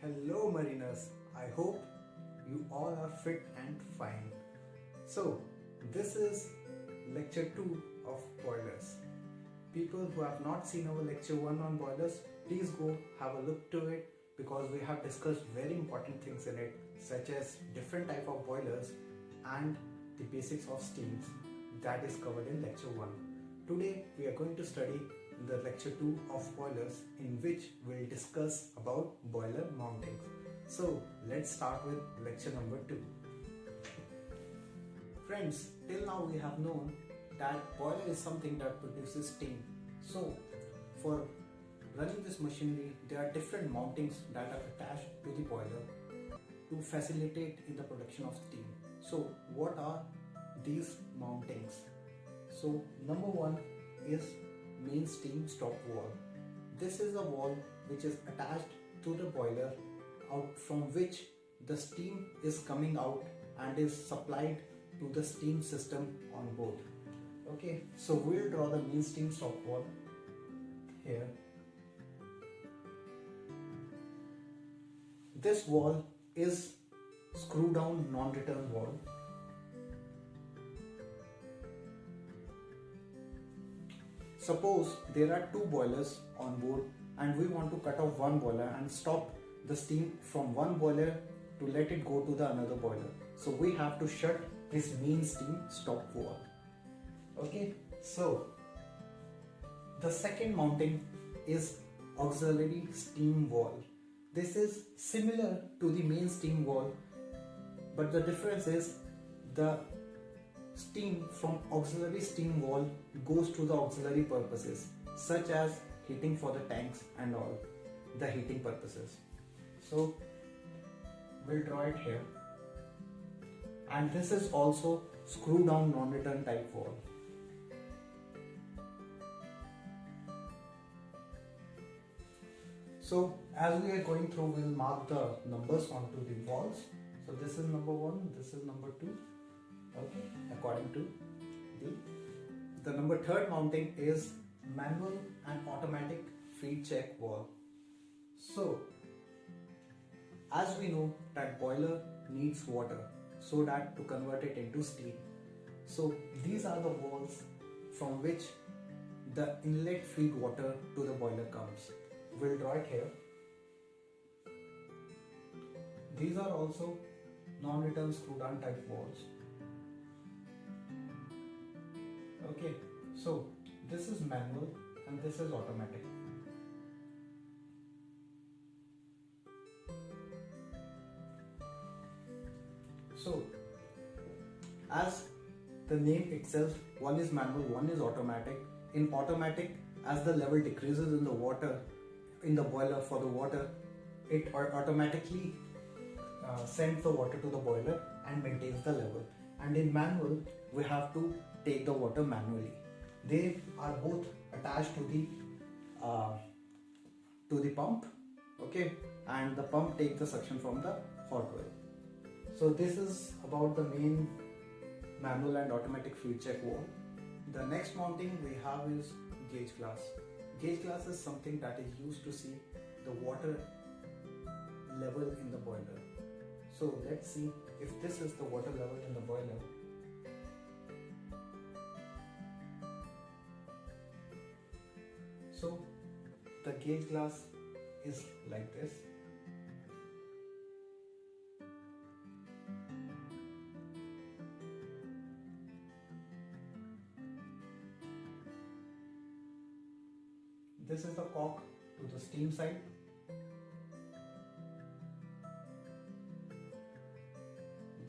Hello mariners, I hope you all are fit and fine. So, this is lecture 2 of boilers. People who have not seen our lecture 1 on boilers, please go have a look to it because we have discussed very important things in it, such as different type of boilers and the basics of steams. That is covered in lecture 1. Today we are going to study the lecture 2 of boilers, in which we'll discuss about boiler mountings. So let's start with lecture number 2. Friends, till now we have known that boiler is something that produces steam. So for running this machinery, there are different mountings that are attached to the boiler to facilitate in the production of steam. So what are these mountings? So number 1 is main steam stop wall. This is a wall which is attached to the boiler, out from which the steam is coming out and is supplied to the steam system on board. Okay, so we'll draw the main steam stop wall here. This wall is screw down non-return wall. Suppose there are 2 boilers on board and we want to cut off one boiler and stop the steam from one boiler to let it go to the another boiler. So we have to shut this main steam stop wall. Okay, so the second mounting is auxiliary steam wall. This is similar to the main steam wall, but the difference is the steam from auxiliary steam wall goes to the auxiliary purposes, such as heating for the tanks and all the heating purposes. So we'll draw it here, and this is also screw down non-return type wall. So as we are going through, we'll mark the numbers onto the walls. So this is number 1, this is number 2. Okay, according to the number 3rd mounting is manual and automatic feed check wall. So as we know that boiler needs water so that to convert it into steam. So these are the walls from which the inlet feed water to the boiler comes. We'll draw it here. These are also non-return screw down type walls. Okay, so this is manual and this is automatic. So as the name itself, one is manual, one is automatic. In automatic, as the level decreases in the water, in the boiler for the water, it automatically sends the water to the boiler and maintains the level. And in manual, we have to take the water manually. They are both attached to the pump, okay, and the pump takes the suction from the hot well. So this is about the main manual and automatic feed check wall. The next mounting we have is gauge glass. Gauge glass is something that is used to see the water level in the boiler. So let's see if this is the water level in the boiler. So the gauge glass is like this. This is the cock to the steam side.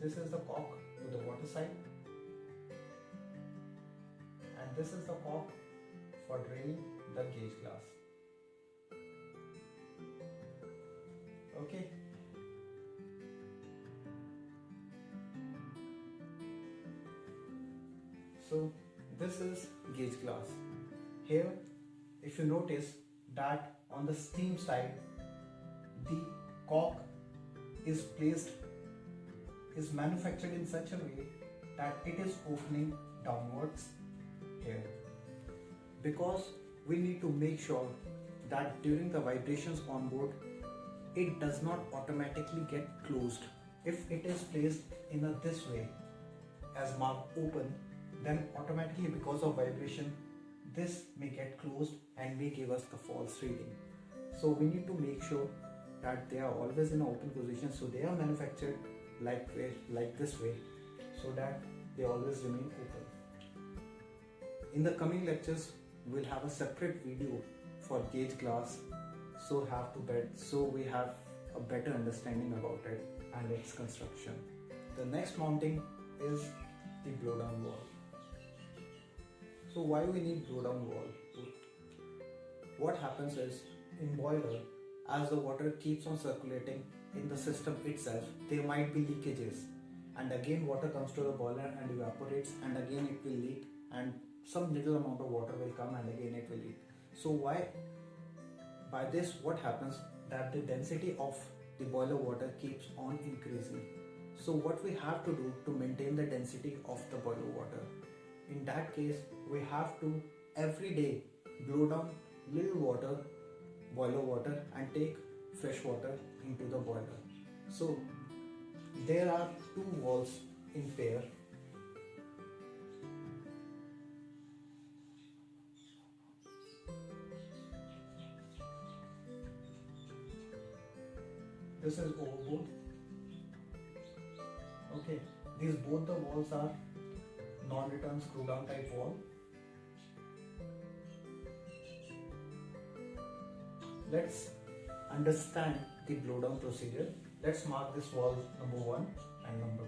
This is the cock to the water side. And this is the cock for draining the gauge glass. Okay. So this is gauge glass. Here, if you notice that on the steam side, the cock is manufactured in such a way that it is opening downwards here, because we need to make sure that during the vibrations on board, it does not automatically get closed. If it is placed in a this way as marked open, then automatically because of vibration this may get closed and may give us the false reading. So we need to make sure that they are always in an open position, so they are manufactured like this way, so that they always remain open. In the coming lectures we'll have a separate video for gauge glass, so we have a better understanding about it and its construction. The next mounting is the blowdown valve. So why we need blowdown valve? What happens is, in boiler, as the water keeps on circulating in the system itself, there might be leakages, and again water comes to the boiler and evaporates, and again it will leak, and some little amount of water will come and again it will leak. So by this what happens, that the density of the boiler water keeps on increasing. So what we have to do to maintain the density of the boiler water, in that case we have to every day blow down little boiler water and take fresh water into the boiler. So there are two valves in pair. This is overboard. Okay, these both the valves are non-return screw down type valve. Let's understand the blowdown procedure. Let's mark this valve number 1 and number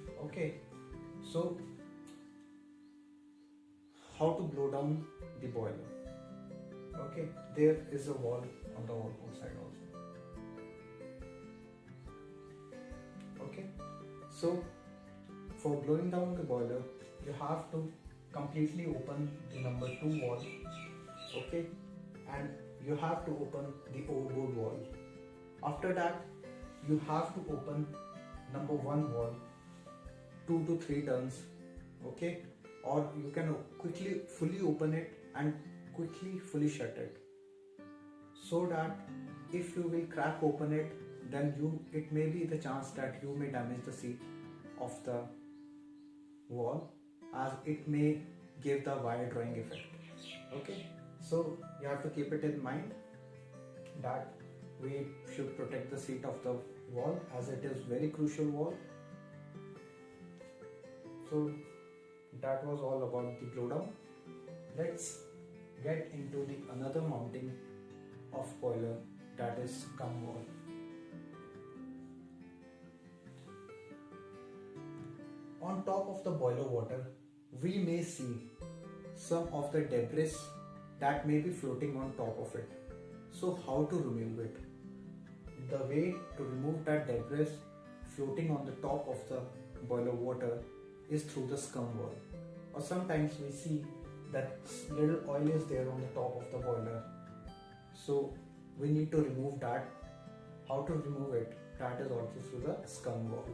2. Okay, so how to blow down the boiler? Okay, there is a valve on the output side also. Okay, so for blowing down the boiler, you have to completely open the number 2 valve. Okay, and you have to open the overboard valve. After that, you have to open number 1 valve 2 to 3 turns. Okay, or you can quickly fully open it and quickly fully shut it, so that if you will crack open it, then it may be the chance that you may damage the seat of the valve, as it may give the wire drawing effect. Okay, so you have to keep it in mind that we should protect the seat of the valve, as it is very crucial valve. So that was all about the blowdown. Let's get into the another mounting of boiler, that is scum valve. On top of the boiler water, we may see some of the debris that may be floating on top of it. So how to remove it? The way to remove that debris floating on the top of the boiler water is through the scum valve. Or sometimes we see that little oil is there on the top of the boiler. So we need to remove that. How to remove it? That is also through the scum valve.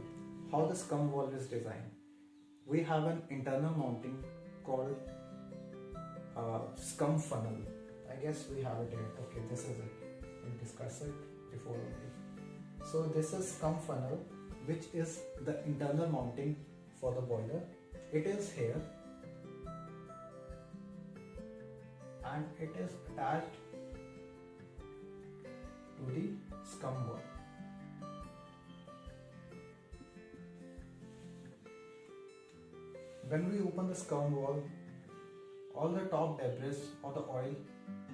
How the scum valve is designed? We have an internal mounting called scum funnel. I guess we have it here. Okay, this is it. We discussed it before only. So this is scum funnel, which is the internal mounting for the boiler. It is here and it is attached to the scum valve. When we open the scum valve, all the top debris or the oil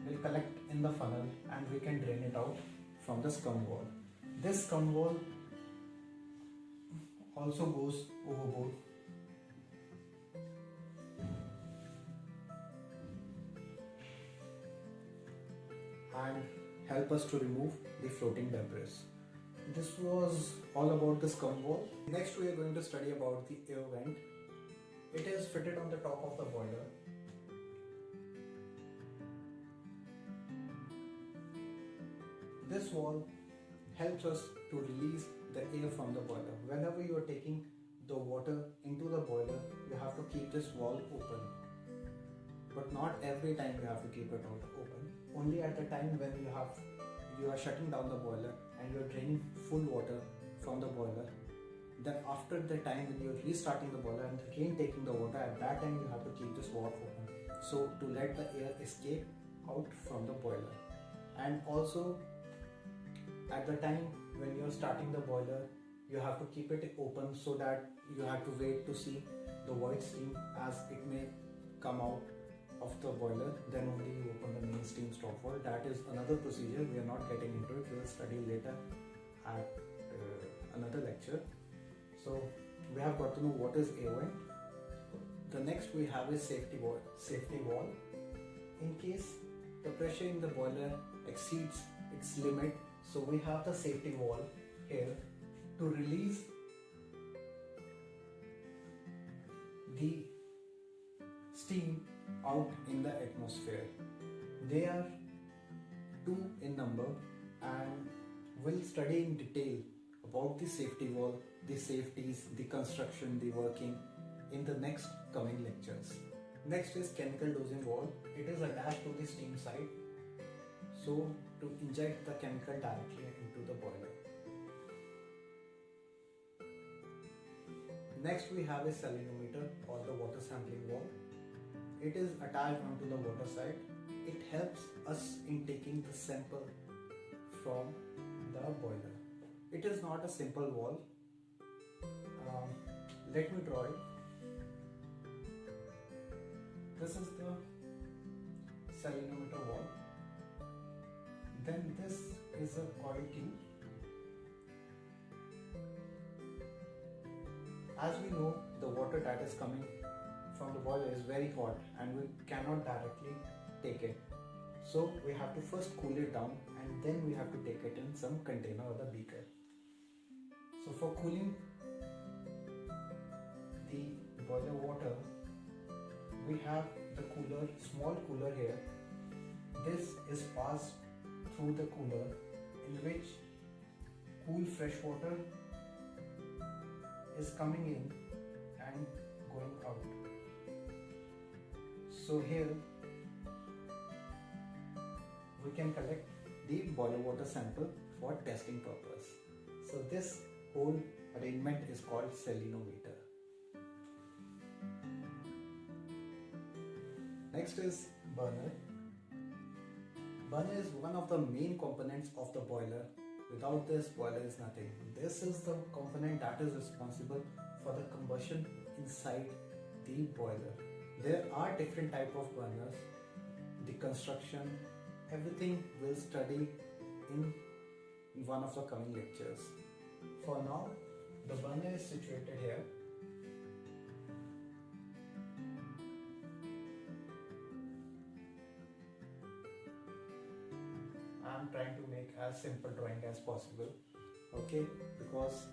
will collect in the funnel and we can drain it out from the scum valve. This scum valve also goes overboard. And help us to remove the floating debris. This was all about the scum valve. Next we are going to study about the air vent. It is fitted on the top of the boiler. This valve helps us to release the air from the boiler. Whenever you are taking the water into the boiler, you have to keep this valve open. But not every time you have to keep it open. Only at the time when you are shutting down the boiler and you're draining full water from the boiler, then after the time when you're restarting the boiler and again taking the water, at that time you have to keep this valve open, so to let the air escape out from the boiler. And also at the time when you're starting the boiler, you have to keep it open so that you have to wait to see the void steam as it may come out of the boiler, then only you open the main steam stop valve. That is another procedure, we are not getting into it, we will study later at another lecture. So we have got to know what is air vent. The next we have is safety valve. In case the pressure in the boiler exceeds its limit, so we have the safety valve here to release the steam out in the atmosphere. They are 2 in number, and we'll study in detail about the safety valve, the safeties, the construction, the working in the next coming lectures. Next is chemical dosing valve. It is attached to the steam side, so to inject the chemical directly into the boiler. Next we have a salinometer or the water sampling valve. It is attached onto the water side. It helps us in taking the sample from the boiler. It is not a simple valve. Let me draw it. This is the salinometer valve. Then this is a coil tube. As we know, the water that is coming from the boiler is very hot and we cannot directly take it. So we have to first cool it down and then we have to take it in some container or the beaker. So for cooling the boiler water, we have the cooler, small cooler here. This is passed through the cooler in which cool fresh water is coming in and going out. So here we can collect the boiler water sample for testing purpose. So this whole arrangement is called salinometer. Next is burner. Burner is one of the main components of the boiler. Without this, boiler is nothing. This is the component that is responsible for the combustion inside the boiler. There are different types of burners. The construction, everything we'll study in one of the coming lectures. For now, the burner is situated here. I'm trying to make as simple drawing as possible, okay, because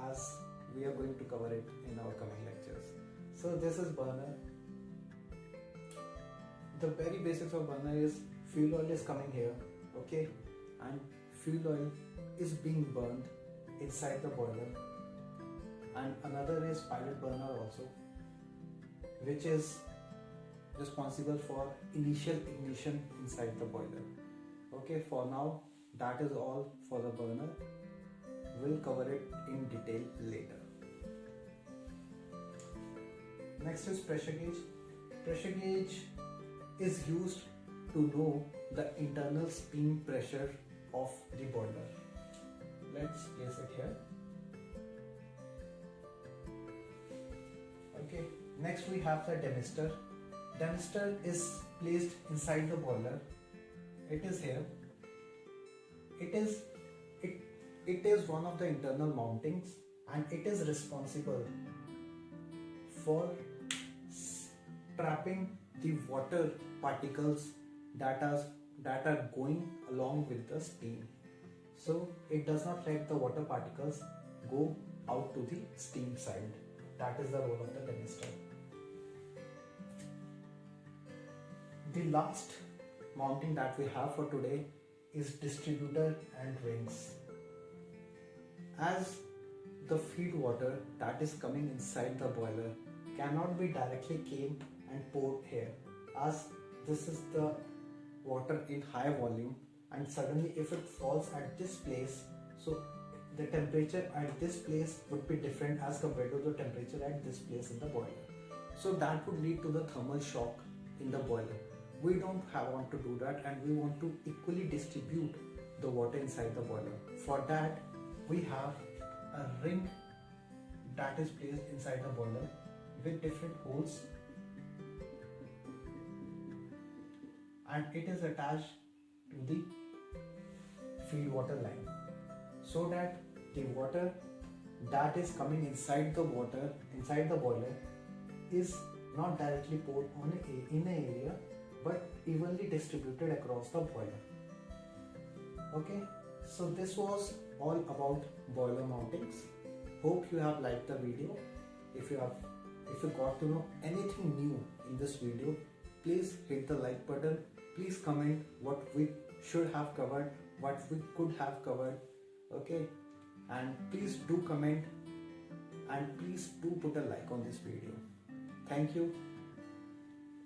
as we are going to cover it in our coming lectures. So this is burner. The very basics of burner is fuel oil is coming here, okay, and fuel oil is being burned inside the boiler, and another is pilot burner also, which is responsible for initial ignition inside the boiler. Okay, for now that is all for the burner. We'll cover it in detail later. Next is pressure gauge. Pressure gauge is used to know the internal steam pressure of the boiler. Let's place it here. Okay, next we have the demister. Demister is placed inside the boiler. It is here. It is one of the internal mountings and it is responsible for trapping the water particles that are going along with the steam. So it does not let the water particles go out to the steam side. That is the role of the demister. The last mounting that we have for today is distributor and rings. As the feed water that is coming inside the boiler cannot be directly came and poured here, as this is the water in high volume, and suddenly if it falls at this place, so the temperature at this place would be different as compared to the temperature at this place in the boiler. So that would lead to the thermal shock in the boiler. We don't want to do that, and we want to equally distribute the water inside the boiler. For that, we have a ring that is placed inside the boiler with different holes, and it is attached to the feed water line, so that the water that is coming inside the boiler is not directly poured in an area, but evenly distributed across the boiler. Okay, so this was all about boiler mountings. Hope you have liked the video. If you got to know anything new in this video, please hit the like button. Please comment what we should have covered, what we could have covered. Okay, and please do comment, and please do put a like on this video. Thank you.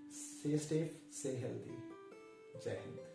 Stay safe, stay healthy. Jai Hind.